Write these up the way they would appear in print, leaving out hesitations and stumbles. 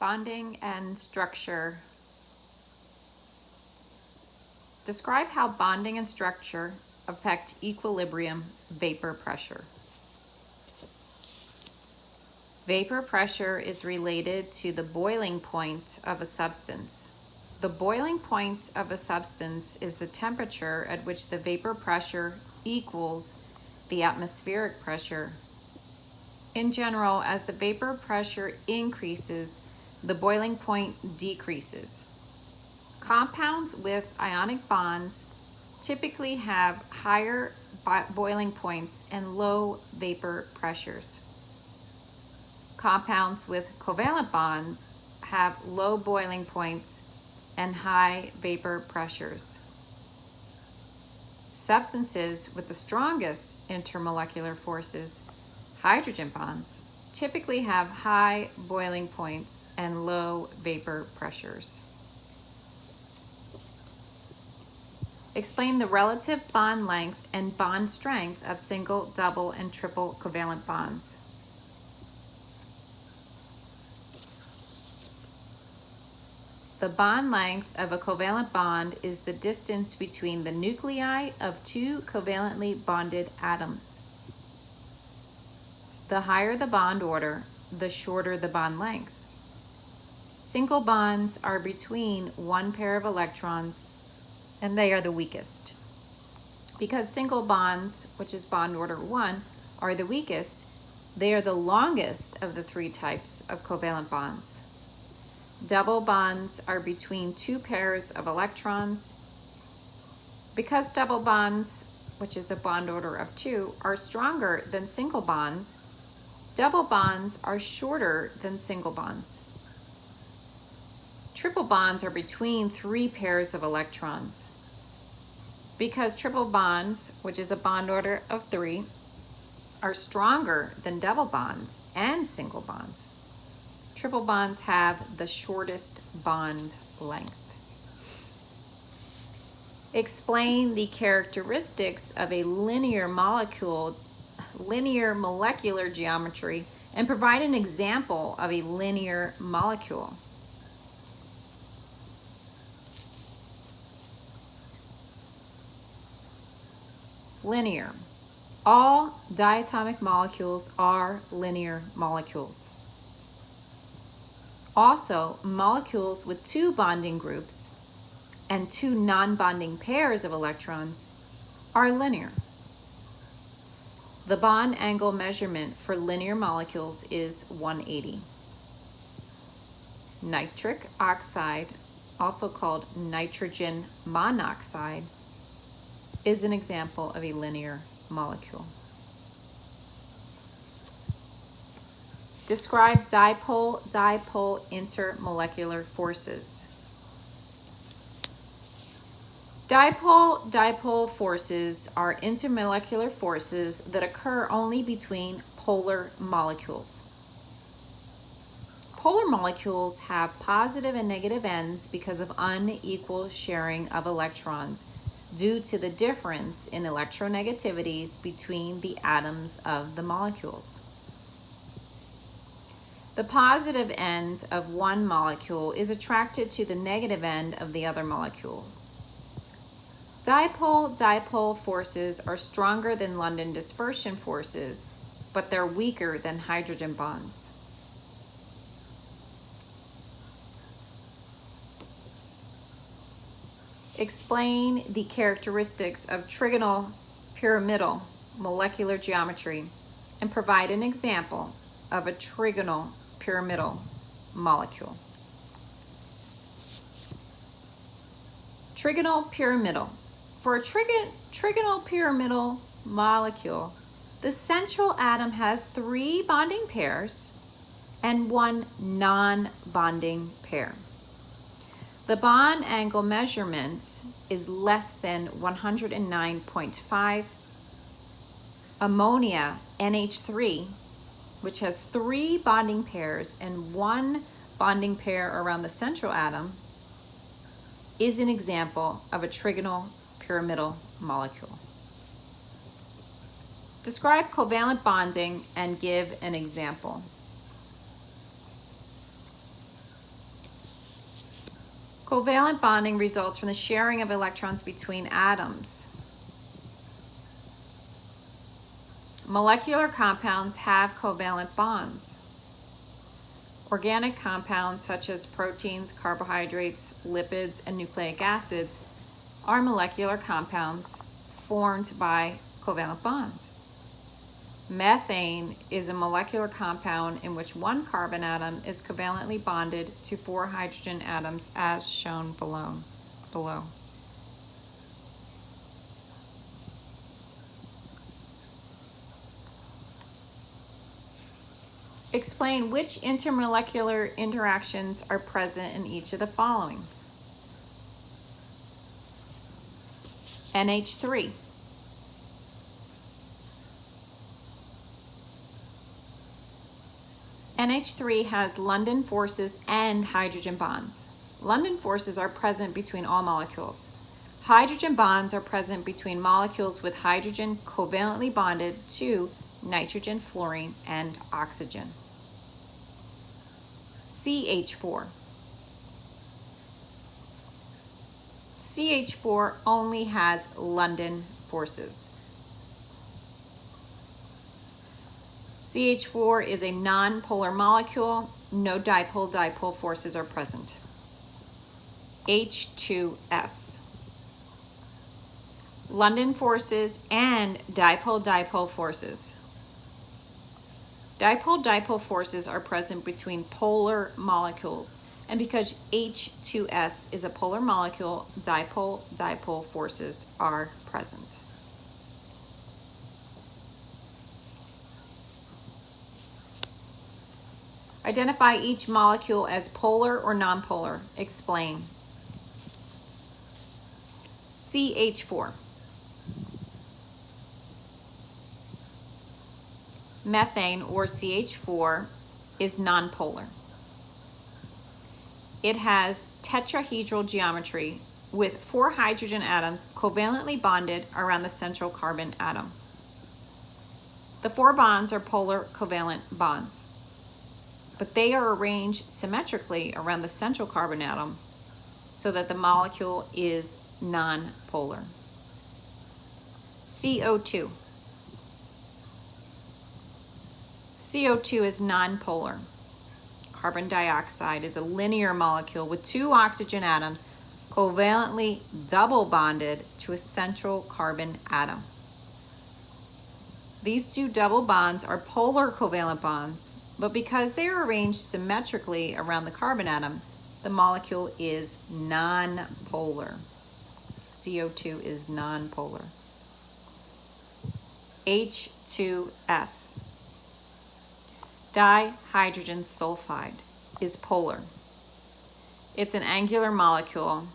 Bonding and structure. Describe how bonding and structure affect equilibrium vapor pressure. Vapor pressure is related to the boiling point of a substance. The boiling point of a substance is the temperature at which the vapor pressure equals the atmospheric pressure. In general, as the vapor pressure increases, the boiling point decreases. Compounds with ionic bonds typically have higher boiling points and low vapor pressures. Compounds with covalent bonds have low boiling points and high vapor pressures. Substances with the strongest intermolecular forces, hydrogen bonds, typically have high boiling points and low vapor pressures. Explain the relative bond length and bond strength of single, double, and triple covalent bonds. The bond length of a covalent bond is the distance between the nuclei of two covalently bonded atoms. The higher the bond order, the shorter the bond length. Single bonds are between one pair of electrons, and they are the weakest. Because single bonds, which is bond order 1, are the weakest, they are the longest of the three types of covalent bonds. Double bonds are between two pairs of electrons. Because double bonds, which is a bond order of 2, are stronger than single bonds, double bonds are shorter than single bonds. Triple bonds are between three pairs of electrons. Because triple bonds, which is a bond order of 3, are stronger than double bonds and single bonds, triple bonds have the shortest bond length. Explain the characteristics of a linear molecular geometry, and provide an example of a linear molecule. Linear. All diatomic molecules are linear molecules. Also, molecules with two bonding groups and two non-bonding pairs of electrons are linear. The bond angle measurement for linear molecules is 180. Nitric oxide, also called nitrogen monoxide, is an example of a linear molecule. Describe dipole-dipole intermolecular forces. Dipole-dipole forces are intermolecular forces that occur only between polar molecules. Polar molecules have positive and negative ends because of unequal sharing of electrons due to the difference in electronegativities between the atoms of the molecules. The positive end of one molecule is attracted to the negative end of the other molecule. Dipole-dipole forces are stronger than London dispersion forces, but they're weaker than hydrogen bonds. Explain the characteristics of trigonal pyramidal molecular geometry and provide an example of a trigonal pyramidal molecule. Trigonal pyramidal. For a trigonal pyramidal molecule, the central atom has 3 bonding pairs and 1 non-bonding pair. The bond angle measurement is less than 109.5. Ammonia, NH3, which has 3 bonding pairs and 1 bonding pair around the central atom, is an example of a trigonal pyramidal molecule. Describe covalent bonding and give an example. Covalent bonding results from the sharing of electrons between atoms. Molecular compounds have covalent bonds. Organic compounds such as proteins, carbohydrates, lipids, and nucleic acids are molecular compounds formed by covalent bonds. Methane is a molecular compound in which one carbon atom is covalently bonded to 4 hydrogen atoms as shown below. Explain which intermolecular interactions are present in each of the following. NH3. NH3 has London forces and hydrogen bonds. London forces are present between all molecules. Hydrogen bonds are present between molecules with hydrogen covalently bonded to nitrogen, fluorine, and oxygen. CH4. CH4 only has London forces. CH4 is a non-polar molecule. No dipole-dipole forces are present. H2S. London forces and dipole-dipole forces. Dipole-dipole forces are present between polar molecules, and because H2S is a polar molecule, dipole-dipole forces are present. Identify each molecule as polar or nonpolar. Explain. CH4. Methane, or CH4, is nonpolar. It has tetrahedral geometry with 4 hydrogen atoms covalently bonded around the central carbon atom. The 4 bonds are polar covalent bonds, but they are arranged symmetrically around the central carbon atom so that the molecule is nonpolar. CO2. CO2 is nonpolar. Carbon dioxide is a linear molecule with 2 oxygen atoms covalently double bonded to a central carbon atom. These 2 double bonds are polar covalent bonds, but because they are arranged symmetrically around the carbon atom, the molecule is nonpolar. CO2 is nonpolar. H2S. Dihydrogen sulfide is polar. It's an angular molecule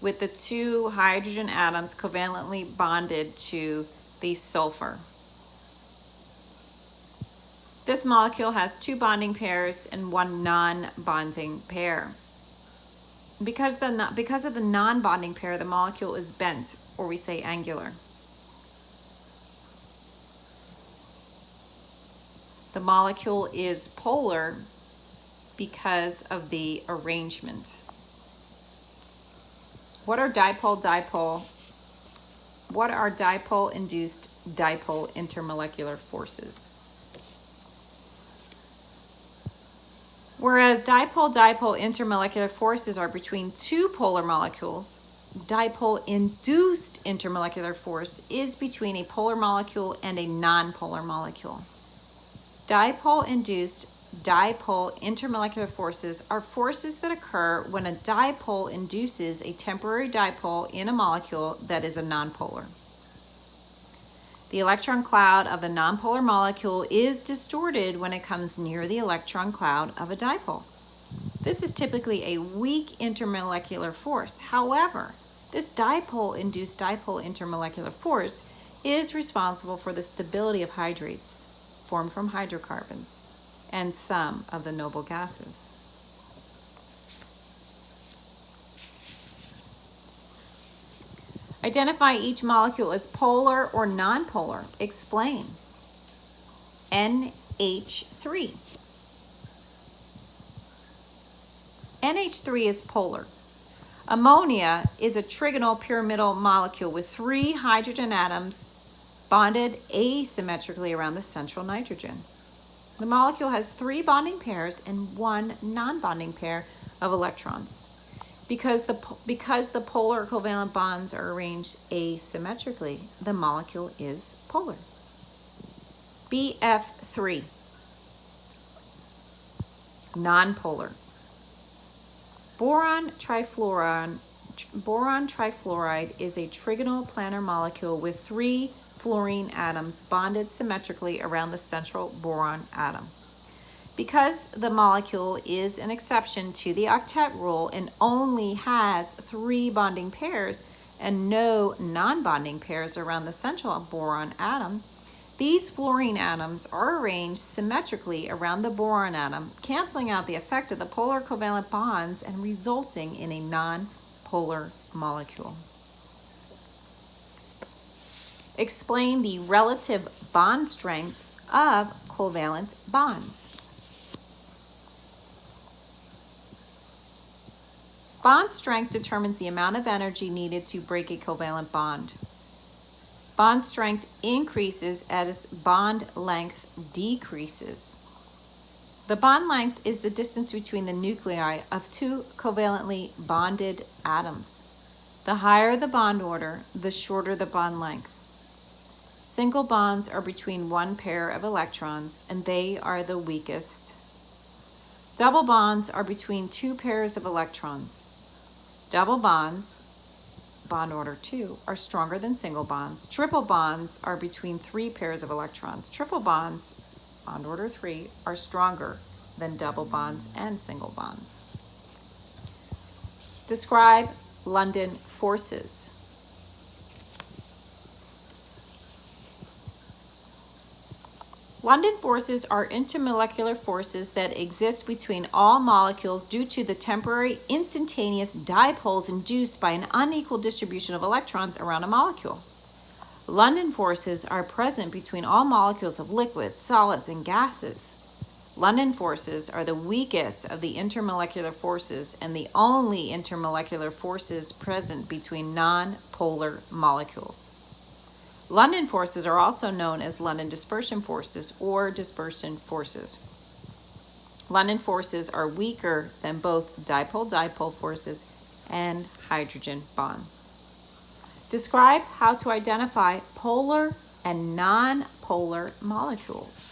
with the 2 hydrogen atoms covalently bonded to the sulfur. This molecule has 2 bonding pairs and 1 non-bonding pair. Because of the non-bonding pair, the molecule is bent, or we say angular. The molecule is polar because of the arrangement. What are dipole-induced dipole intermolecular forces? Whereas dipole-dipole intermolecular forces are between 2 polar molecules, dipole-induced intermolecular force is between a polar molecule and a nonpolar molecule. Dipole-induced dipole intermolecular forces are forces that occur when a dipole induces a temporary dipole in a molecule that is a nonpolar. The electron cloud of the nonpolar molecule is distorted when it comes near the electron cloud of a dipole. This is typically a weak intermolecular force. However, this dipole-induced dipole intermolecular force is responsible for the stability of hydrates formed from hydrocarbons and some of the noble gases. Identify each molecule as polar or nonpolar. Explain. NH3. NH3 is polar. Ammonia is a trigonal pyramidal molecule with 3 hydrogen atoms bonded asymmetrically around the central nitrogen. The molecule has 3 bonding pairs and 1 non-bonding pair of electrons. Because the polar covalent bonds are arranged asymmetrically, the molecule is polar. BF3, nonpolar. Boron trifluoride is a trigonal planar molecule with 3 fluorine atoms bonded symmetrically around the central boron atom. Because the molecule is an exception to the octet rule and only has 3 bonding pairs and no non-bonding pairs around the central boron atom, these fluorine atoms are arranged symmetrically around the boron atom, canceling out the effect of the polar covalent bonds and resulting in a non-polar molecule. Explain the relative bond strengths of covalent bonds. Bond strength determines the amount of energy needed to break a covalent bond. Bond strength increases as bond length decreases. The bond length is the distance between the nuclei of 2 covalently bonded atoms. The higher the bond order, the shorter the bond length. Single bonds are between 1 pair of electrons, and they are the weakest. Double bonds are between 2 pairs of electrons. Double bonds, bond order 2, are stronger than single bonds. Triple bonds are between 3 pairs of electrons. Triple bonds, bond order 3, are stronger than double bonds and single bonds. Describe London forces. London forces are intermolecular forces that exist between all molecules due to the temporary instantaneous dipoles induced by an unequal distribution of electrons around a molecule. London forces are present between all molecules of liquids, solids, and gases. London forces are the weakest of the intermolecular forces and the only intermolecular forces present between non-polar molecules. London forces are also known as London dispersion forces or dispersion forces. London forces are weaker than both dipole-dipole forces and hydrogen bonds. Describe how to identify polar and non-polar molecules.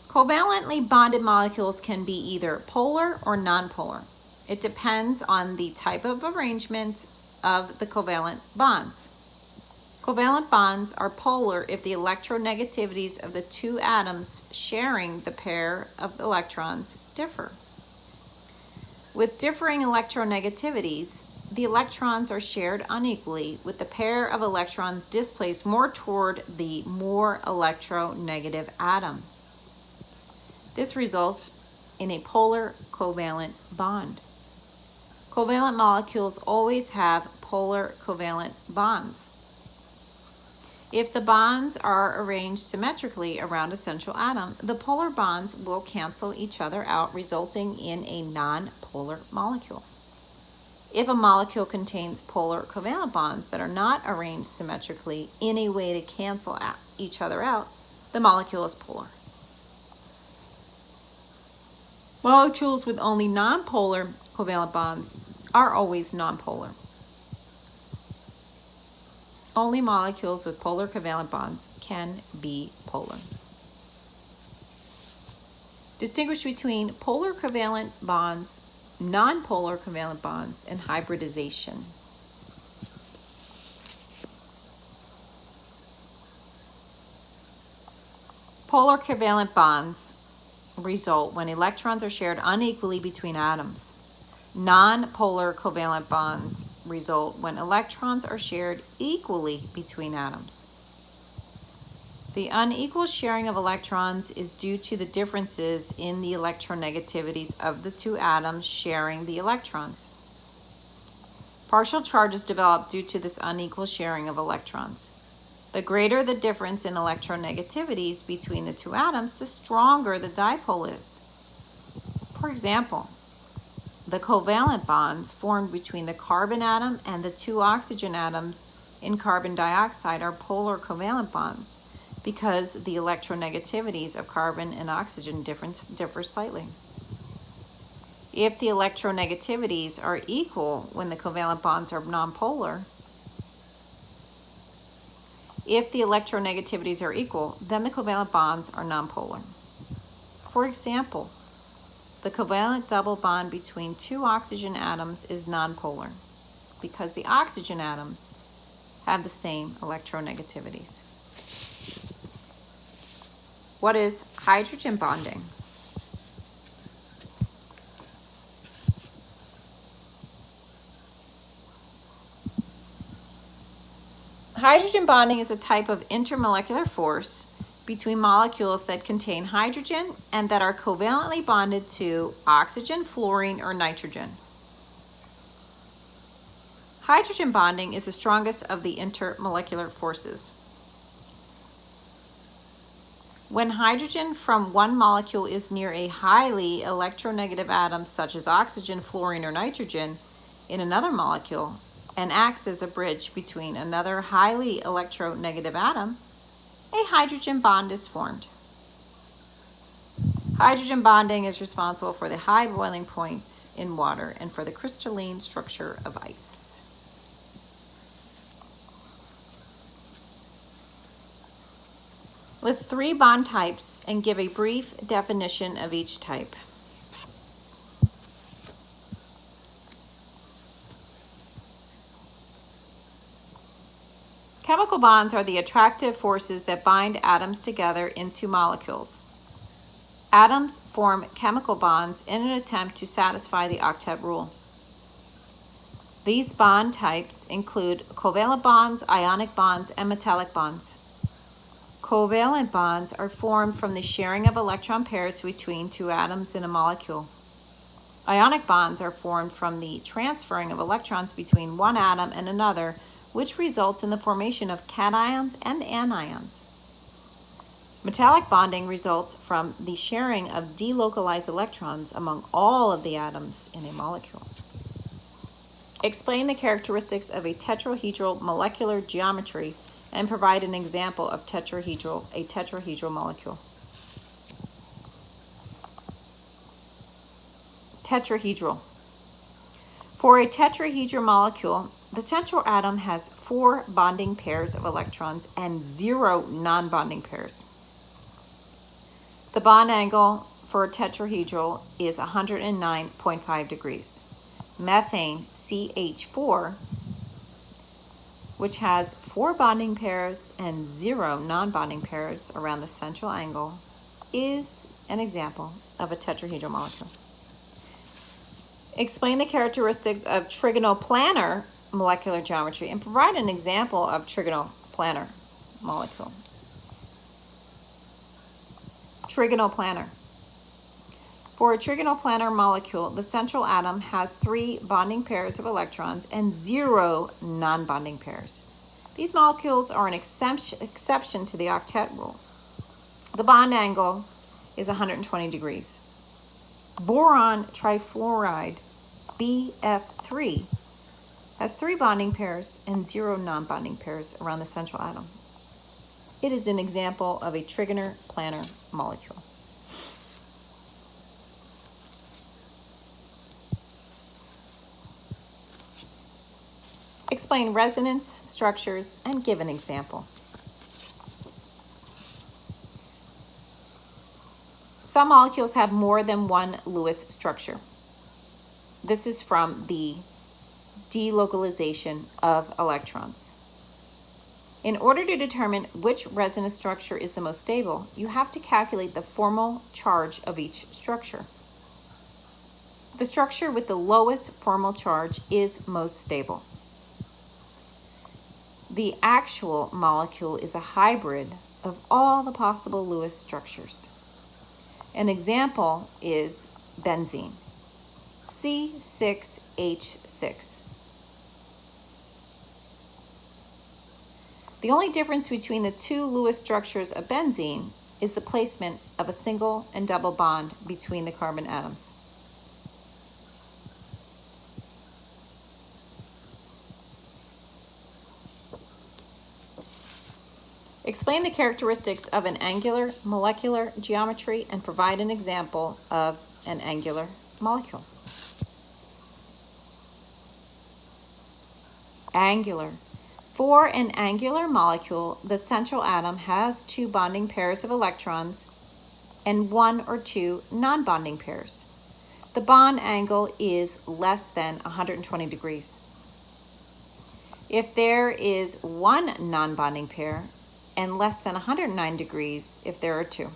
Covalently bonded molecules can be either polar or nonpolar. It depends on the type of arrangement of the covalent bonds. Covalent bonds are polar if the electronegativities of the 2 atoms sharing the pair of electrons differ. With differing electronegativities, the electrons are shared unequally, with the pair of electrons displaced more toward the more electronegative atom. This results in a polar covalent bond. Covalent molecules always have polar covalent bonds. If the bonds are arranged symmetrically around a central atom, the polar bonds will cancel each other out, resulting in a non-polar molecule. If a molecule contains polar covalent bonds that are not arranged symmetrically in a way to cancel each other out, the molecule is polar. Molecules with only non-polar covalent bonds are always nonpolar. Only molecules with polar covalent bonds can be polar. Distinguish between polar covalent bonds, non-polar covalent bonds, and hybridization. Polar covalent bonds result when electrons are shared unequally between atoms. Non-polar covalent bonds result when electrons are shared equally between atoms. The unequal sharing of electrons is due to the differences in the electronegativities of the 2 atoms sharing the electrons. Partial charges develop due to this unequal sharing of electrons. The greater the difference in electronegativities between the two atoms, the stronger the dipole is. For example, the covalent bonds formed between the carbon atom and the two oxygen atoms in carbon dioxide are polar covalent bonds because the electronegativities of carbon and oxygen differ slightly. If the electronegativities are equal when the covalent bonds are nonpolar, then the covalent bonds are nonpolar. For example, the covalent double bond between two oxygen atoms is nonpolar because the oxygen atoms have the same electronegativities. What is hydrogen bonding? Hydrogen bonding is a type of intermolecular force between molecules that contain hydrogen and that are covalently bonded to oxygen, fluorine, or nitrogen. Hydrogen bonding is the strongest of the intermolecular forces. When hydrogen from one molecule is near a highly electronegative atom, such as oxygen, fluorine, or nitrogen, in another molecule, and acts as a bridge between another highly electronegative atom, a hydrogen bond is formed. Hydrogen bonding is responsible for the high boiling point in water and for the crystalline structure of ice. List 3 bond types and give a brief definition of each type. Chemical bonds are the attractive forces that bind atoms together into molecules. Atoms form chemical bonds in an attempt to satisfy the octet rule. These bond types include covalent bonds, ionic bonds, and metallic bonds. Covalent bonds are formed from the sharing of electron pairs between two atoms in a molecule. Ionic bonds are formed from the transferring of electrons between one atom and another, which results in the formation of cations and anions. Metallic bonding results from the sharing of delocalized electrons among all of the atoms in a molecule. Explain the characteristics of a tetrahedral molecular geometry and provide an example of a tetrahedral molecule. Tetrahedral. For a tetrahedral molecule, the central atom has 4 bonding pairs of electrons and 0 non-bonding pairs. The bond angle for a tetrahedral is 109.5 degrees. Methane, CH4, which has 4 bonding pairs and 0 non-bonding pairs around the central angle, is an example of a tetrahedral molecule. Explain the characteristics of Trigonal Planar molecular geometry and provide an example of Trigonal Planar molecule. Trigonal Planar. For a Trigonal Planar molecule, the central atom has 3 bonding pairs of electrons and 0 non-bonding pairs. These molecules are an exception to the octet rule. The bond angle is 120 degrees. Boron trifluoride, BF3, has 3 bonding pairs and 0 non-bonding pairs around the central atom. It is an example of a Trigonal Planar molecule. Explain resonance structures and give an example. Some molecules have more than one Lewis structure. This is from the delocalization of electrons. In order to determine which resonance structure is the most stable, you have to calculate the formal charge of each structure. The structure with the lowest formal charge is most stable. The actual molecule is a hybrid of all the possible Lewis structures. An example is benzene, C6H6. The only difference between the two Lewis structures of benzene is the placement of a single and double bond between the carbon atoms. Explain the characteristics of an angular molecular geometry and provide an example of an angular molecule. Angular. For an angular molecule, the central atom has two bonding pairs of electrons and one or two non-bonding pairs. The bond angle is less than 120 degrees. If there is one non-bonding pair, and less than 109 degrees if there are two.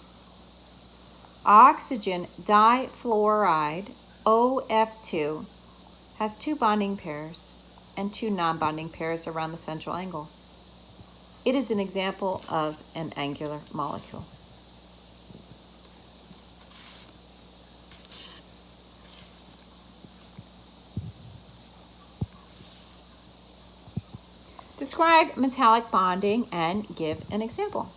Oxygen difluoride, OF2, has two bonding pairs and two non-bonding pairs around the central angle. It is an example of an angular molecule. Describe metallic bonding and give an example.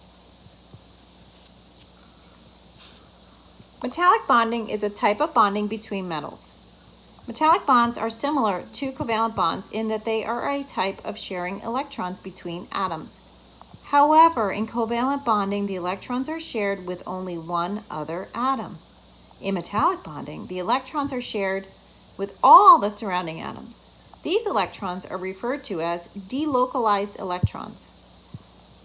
Metallic bonding is a type of bonding between metals. Metallic bonds are similar to covalent bonds in that they are a type of sharing electrons between atoms. However, in covalent bonding, the electrons are shared with only one other atom. In metallic bonding, the electrons are shared with all the surrounding atoms. These electrons are referred to as delocalized electrons.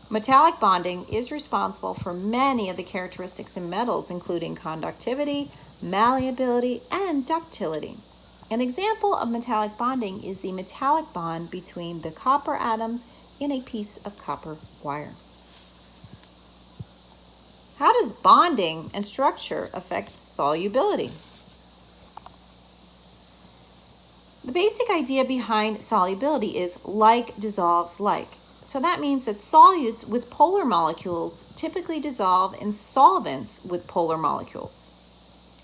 Metallic bonding is responsible for many of the characteristics in metals, including conductivity, malleability, and ductility. An example of metallic bonding is the metallic bond between the copper atoms in a piece of copper wire. How does bonding and structure affect solubility? The basic idea behind solubility is like dissolves like. So that means that solutes with polar molecules typically dissolve in solvents with polar molecules.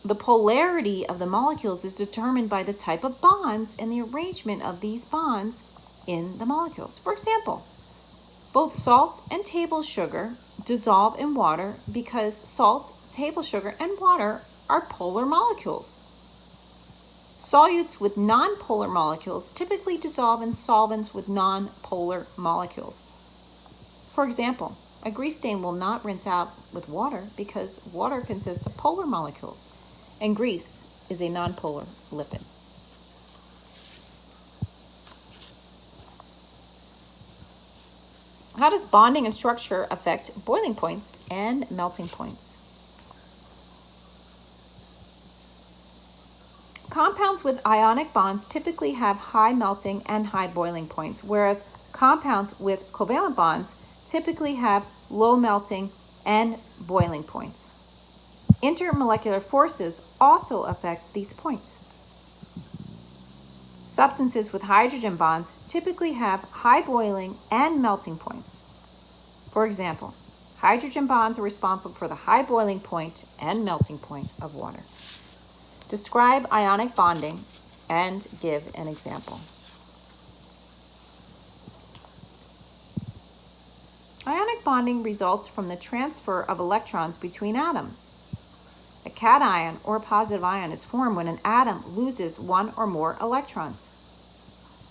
The polarity of the molecules is determined by the type of bonds and the arrangement of these bonds in the molecules. For example, both salt and table sugar dissolve in water because salt, table sugar, and water are polar molecules. Solutes with nonpolar molecules typically dissolve in solvents with nonpolar molecules. For example, a grease stain will not rinse out with water because water consists of polar molecules, and grease is a nonpolar lipid. How does bonding and structure affect boiling points and melting points? Compounds with ionic bonds typically have high melting and high boiling points, whereas compounds with covalent bonds typically have low melting and boiling points. Intermolecular forces also affect these points. Substances with hydrogen bonds typically have high boiling and melting points. For example, hydrogen bonds are responsible for the high boiling point and melting point of water. Describe ionic bonding and give an example. Ionic bonding results from the transfer of electrons between atoms. A cation or positive ion is formed when an atom loses one or more electrons.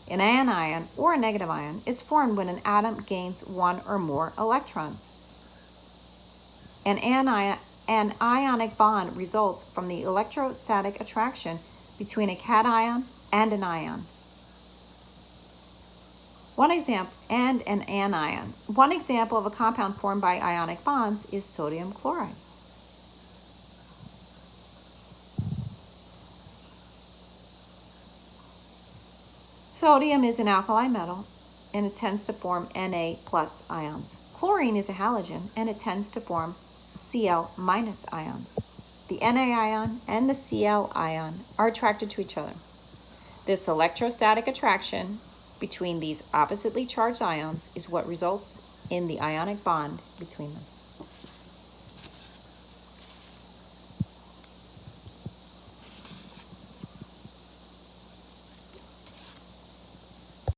An anion or a negative ion is formed when an atom gains one or more electrons. An ionic bond results from the electrostatic attraction between a cation and an ion. One example of a compound formed by ionic bonds is sodium chloride. Sodium is an alkali metal and it tends to form Na plus ions. Chlorine is a halogen and it tends to form Cl minus ions. The Na ion and the Cl ion are attracted to each other. This electrostatic attraction between these oppositely charged ions is what results in the ionic bond between them.